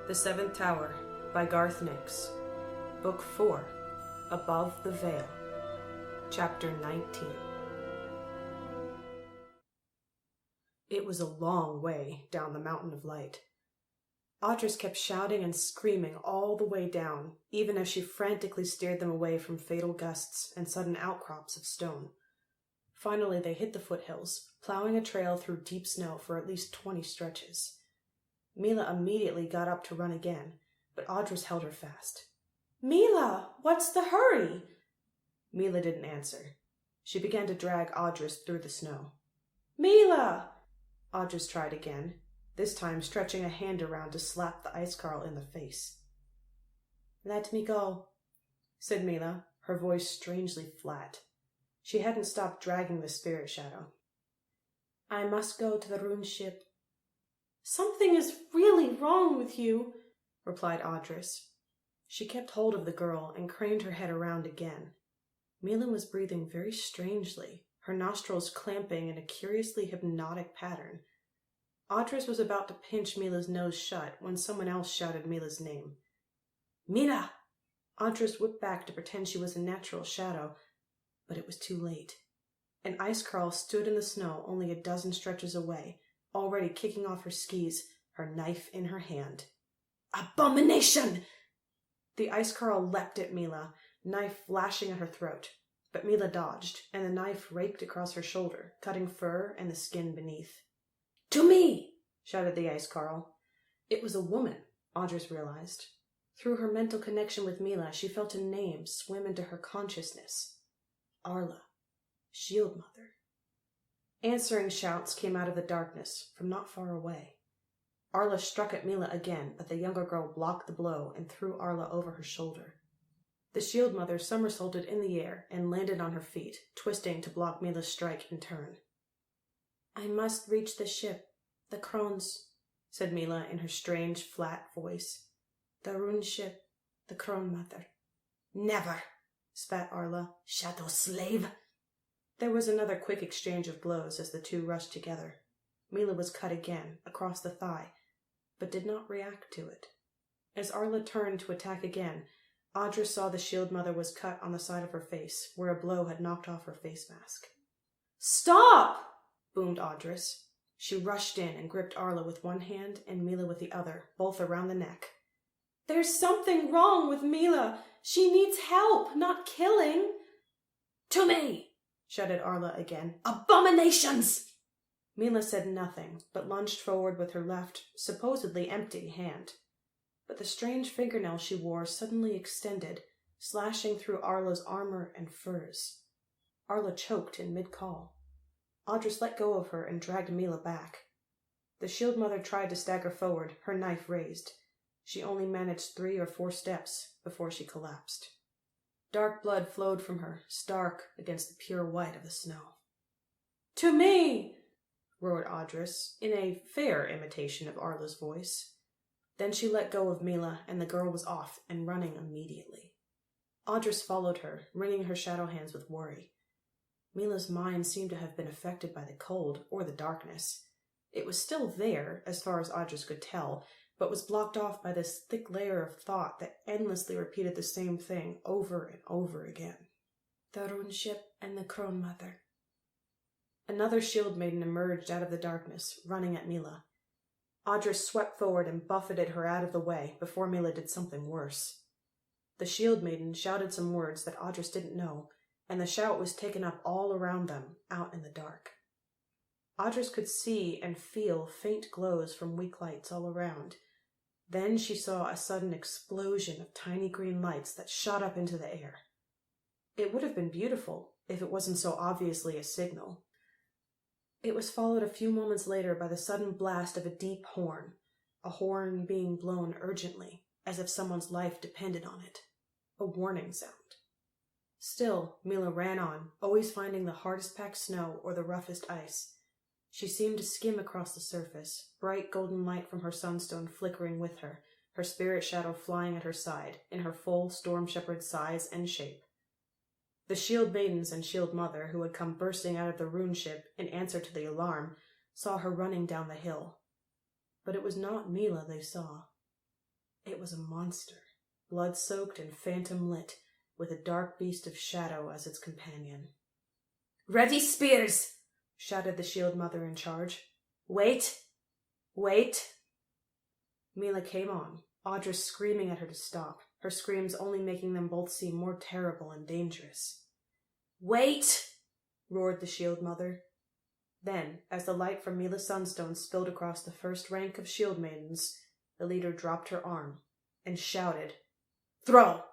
The Seventh Tower by Garth Nix. Book 4, Above the Veil. Chapter 19. It was a long way down the mountain of light. Odris kept shouting and screaming all the way down, even as she frantically steered them away from fatal gusts and sudden outcrops of stone. Finally, they hit the foothills, plowing a trail through deep snow for at least 20 stretches. Milla immediately got up to run again, but Odris held her fast. "Milla, what's the hurry?" Milla didn't answer. She began to drag Odris through the snow. "Milla!" Odris tried again, this time stretching a hand around to slap the Icecarl in the face. "Let me go," said Milla, her voice strangely flat. She hadn't stopped dragging the spirit shadow. "I must go to the rune ship." "Something is really wrong with you," replied Odris. She kept hold of the girl and craned her head around again. Milla was breathing very strangely, her nostrils clamping in a curiously hypnotic pattern. Odris was about to pinch Milla's nose shut when someone else shouted Milla's name. "Milla!" Odris whipped back to pretend she was a natural shadow, but it was too late. An Icecarl stood in the snow only a dozen stretches away, already kicking off her skis, her knife in her hand. "Abomination!" The Icecarl leapt at Milla, knife flashing at her throat, but Milla dodged, and the knife raked across her shoulder, cutting fur and the skin beneath. "To me!" shouted the Icecarl. It was a woman, Odris realized. Through her mental connection with Milla, she felt a name swim into her consciousness. Arla, Shield Mother. Answering shouts came out of the darkness, from not far away. Arla struck at Milla again, but the younger girl blocked the blow and threw Arla over her shoulder. The Shield Mother somersaulted in the air and landed on her feet, twisting to block Milla's strike in turn. "I must reach the ship, the Crones," said Milla in her strange, flat voice. "The rune ship, the Crone Mother." "Never!" spat Arla. "Shadow slave!" There was another quick exchange of blows as the two rushed together. Milla was cut again, across the thigh, but did not react to it. As Arla turned to attack again, Odris saw the Shield Mother was cut on the side of her face, where a blow had knocked off her face mask. "Stop!" boomed Odris. She rushed in and gripped Arla with one hand and Milla with the other, both around the neck. "There's something wrong with Milla. She needs help, not killing." "To me!" shouted Arla again. "Abominations!" Milla said nothing, but lunged forward with her left, supposedly empty, hand. But the strange fingernail she wore suddenly extended, slashing through Arla's armor and furs. Arla choked in mid-call. Odris let go of her and dragged Milla back. The Shield Mother tried to stagger forward, her knife raised. She only managed 3 or 4 steps before she collapsed. Dark blood flowed from her, stark against the pure white of the snow. "To me!" roared Odris, in a fair imitation of Arla's voice. Then she let go of Milla, and the girl was off and running immediately. Odris followed her, wringing her shadow hands with worry. Milla's mind seemed to have been affected by the cold or the darkness. It was still there, as far as Odris could tell, but was blocked off by this thick layer of thought that endlessly repeated the same thing over and over again. "The rune ship and the Crone Mother." Another shield maiden emerged out of the darkness, running at Milla. Odris swept forward and buffeted her out of the way before Milla did something worse. The shield maiden shouted some words that Odris didn't know, and the shout was taken up all around them, out in the dark. Odris could see and feel faint glows from weak lights all around. Then she saw a sudden explosion of tiny green lights that shot up into the air. It would have been beautiful if it wasn't so obviously a signal. It was followed a few moments later by the sudden blast of a deep horn, a horn being blown urgently, as if someone's life depended on it. A warning sound. Still, Milla ran on, always finding the hardest packed snow or the roughest ice. She seemed to skim across the surface, bright golden light from her sunstone flickering with her, her spirit shadow flying at her side, in her full storm shepherd size and shape. The Shield Maidens and Shield Mother, who had come bursting out of the rune ship in answer to the alarm, saw her running down the hill. But it was not Milla they saw. It was a monster, blood-soaked and phantom-lit, with a dark beast of shadow as its companion. "Ready spears!" shouted the shield mother in charge. "Wait! Wait!" Milla came on, Odris screaming at her to stop, her screams only making them both seem more terrible and dangerous. "Wait!" roared the shield mother. Then, as the light from Milla's sunstone spilled across the first rank of shield maidens, the leader dropped her arm and shouted, "Throw!"